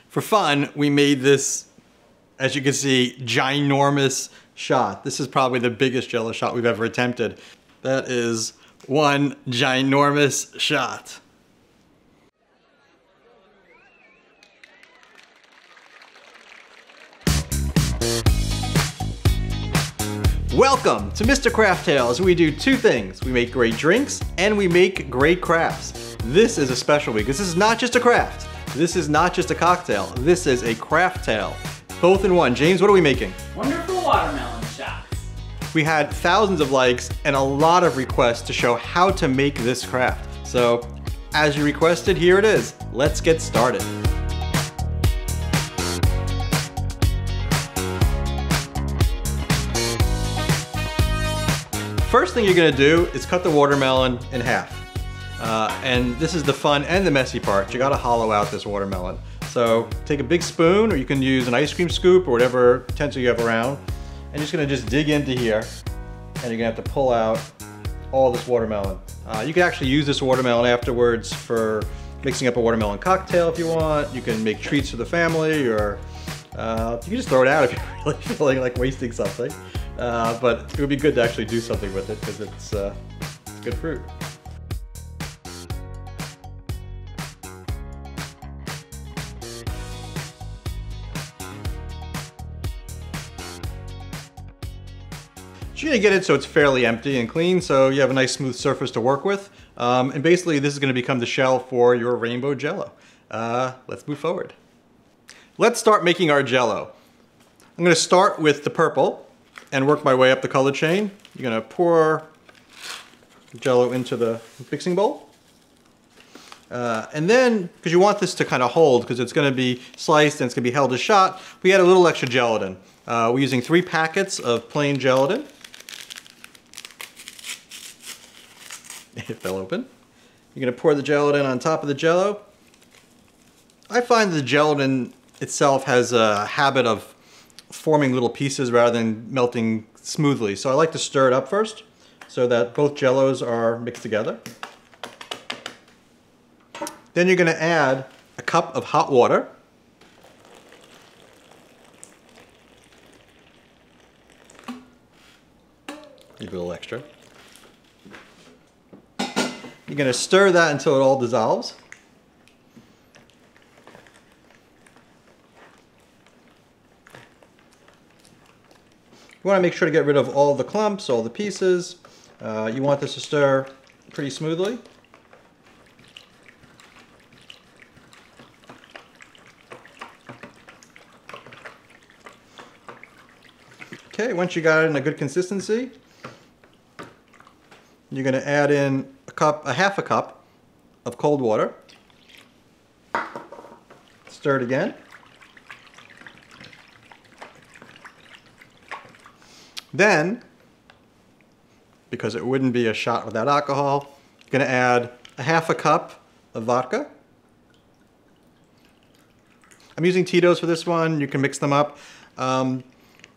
For fun, we made this, as you can see, ginormous shot. This is probably the biggest Jello shot we've ever attempted. That is one ginormous shot. Welcome to Mr.Craftails. We do two things. We make great drinks and we make great crafts. This is a special week. This is not just a craft. This is not just a cocktail. This is a craft tale. Both in one. James, what are we making? Wonderful watermelon shots. We had thousands of likes and a lot of requests to show how to make this craft. So, as you requested, here it is. Let's get started. First thing you're gonna do is cut the watermelon in half. And this is the fun and the messy part. You gotta hollow out this watermelon. So take a big spoon, or you can use an ice cream scoop or whatever utensil you have around. And you're just gonna dig into here, and you're gonna have to pull out all this watermelon. You can actually use this watermelon afterwards for mixing up a watermelon cocktail if you want. You can make treats for the family, or you can just throw it out if you're really feeling like wasting something. But it would be good to actually do something with it because it's good fruit. You're gonna get it so it's fairly empty and clean, so you have a nice smooth surface to work with. And basically this is gonna become the shell for your rainbow Jello. Let's move forward. Let's start making our Jello. I'm gonna start with the purple and work my way up the color chain. You're gonna pour Jello into the mixing bowl. And then, because you want this to kind of hold, because it's gonna be sliced and it's gonna be held as shot, we add a little extra gelatin. We're using 3 packets of plain gelatin. It fell open. You're gonna pour the gelatin on top of the Jello. I find the gelatin itself has a habit of forming little pieces rather than melting smoothly. So I like to stir it up first so that both Jellos are mixed together. Then you're gonna add a cup of hot water. Maybe a little extra. You're gonna stir that until it all dissolves. You want to make sure to get rid of all the clumps, all the pieces. You want this to stir pretty smoothly. Okay, once you got it in a good consistency, you're going to add in a half a cup of cold water. Stir it again. Then, because it wouldn't be a shot without alcohol, you're going to add a half a cup of vodka. I'm using Tito's for this one. You can mix them up.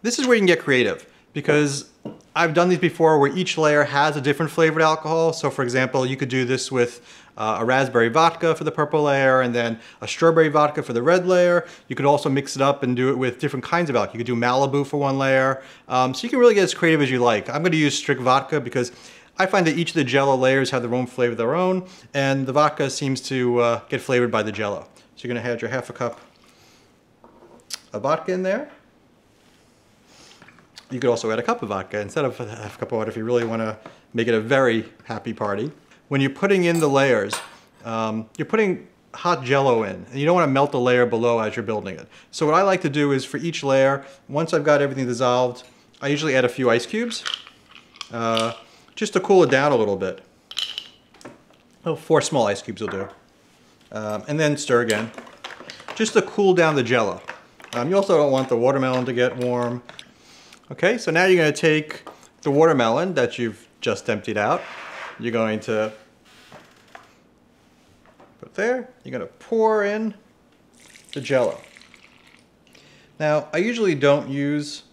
This is where you can get creative, because I've done these before where each layer has a different flavored alcohol. So for example, you could do this with a raspberry vodka for the purple layer and then a strawberry vodka for the red layer. You could also mix it up and do it with different kinds of alcohol. You could do Malibu for one layer. So you can really get as creative as you like. I'm gonna use strict vodka because I find that each of the Jello layers have their own flavor of their own, and the vodka seems to get flavored by the Jello. So you're gonna add your half a cup of vodka in there. You could also add a cup of vodka instead of a half cup of water if you really want to make it a very happy party. When you're putting in the layers, you're putting hot Jello in, and you don't want to melt the layer below as you're building it. So what I like to do is for each layer, once I've got everything dissolved, I usually add a few ice cubes just to cool it down a little bit. Oh, 4 small ice cubes will do. And then stir again, just to cool down the Jello. You also don't want the watermelon to get warm. Okay, so now you're going to take the watermelon that you've just emptied out. You're going to put there. You're going to pour in the Jello. Now, I usually don't use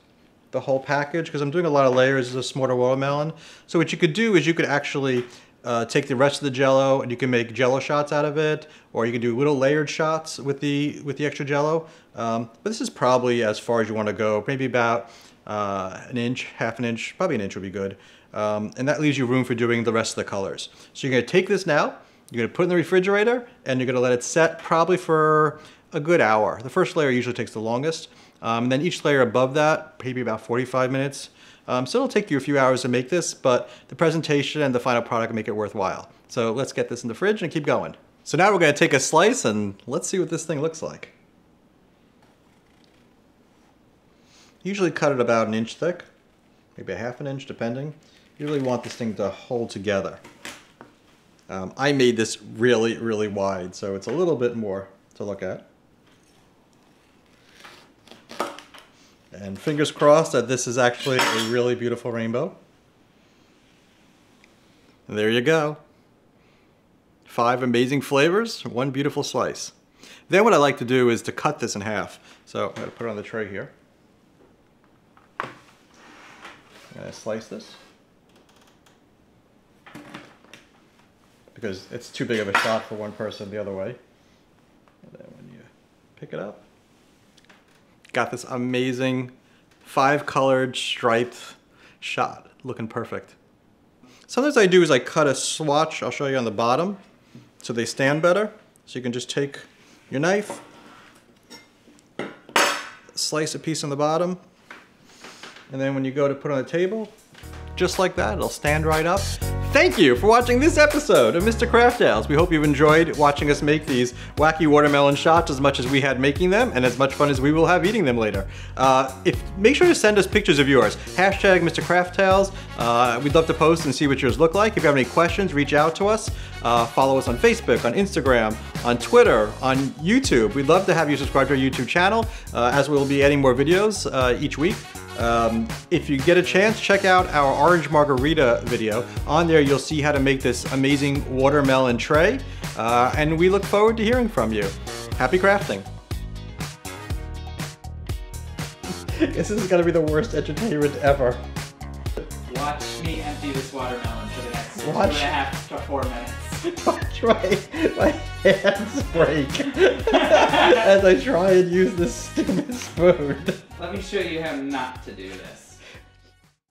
the whole package because I'm doing a lot of layers as a smaller watermelon. So what you could do is you could actually take the rest of the Jello and you can make Jello shots out of it, or you can do little layered shots with the extra Jello. But this is probably as far as you want to go, maybe about an inch, half an inch, probably an inch would be good. And that leaves you room for doing the rest of the colors. So you're going to take this now, you're going to put it in the refrigerator, and you're going to let it set probably for a good hour. The first layer usually takes the longest, and then each layer above that, maybe about 45 minutes. So it'll take you a few hours to make this, but the presentation and the final product make it worthwhile. So let's get this in the fridge and keep going. So now we're going to take a slice and let's see what this thing looks like. Usually cut it about an inch thick, maybe a half an inch depending. You really want this thing to hold together. I made this really, really wide, so it's a little bit more to look at. And fingers crossed that this is actually a really beautiful rainbow. And there you go. 5 amazing flavors, 1 beautiful slice. Then what I like to do is to cut this in half. So I'm going to put it on the tray here. I'm going to slice this, because it's too big of a shot for one person the other way. And then when you pick it up, got this amazing 5-colored striped shot, looking perfect. Sometimes I do is I cut a swatch, I'll show you on the bottom, so they stand better. So you can just take your knife, slice a piece on the bottom, and then when you go to put it on the table, just like that, it'll stand right up. Thank you for watching this episode of Mr.Craftails. We hope you've enjoyed watching us make these wacky watermelon shots as much as we had making them, and as much fun as we will have eating them later. Make sure to send us pictures of yours. Hashtag Mr.Craftails. We'd love to post and see what yours look like. If you have any questions, reach out to us. Follow us on Facebook, on Instagram, on Twitter, on YouTube. We'd love to have you subscribe to our YouTube channel, as we'll be adding more videos each week. If you get a chance, check out our orange margarita video. On there you'll see how to make this amazing watermelon tray, and we look forward to hearing from you. Happy crafting! This is gonna be the worst entertainment ever. Watch me empty this watermelon for the next 2.5 to 4 minutes. Watch my hands break as I try and use this stupid spoon. Let me show you how not to do this.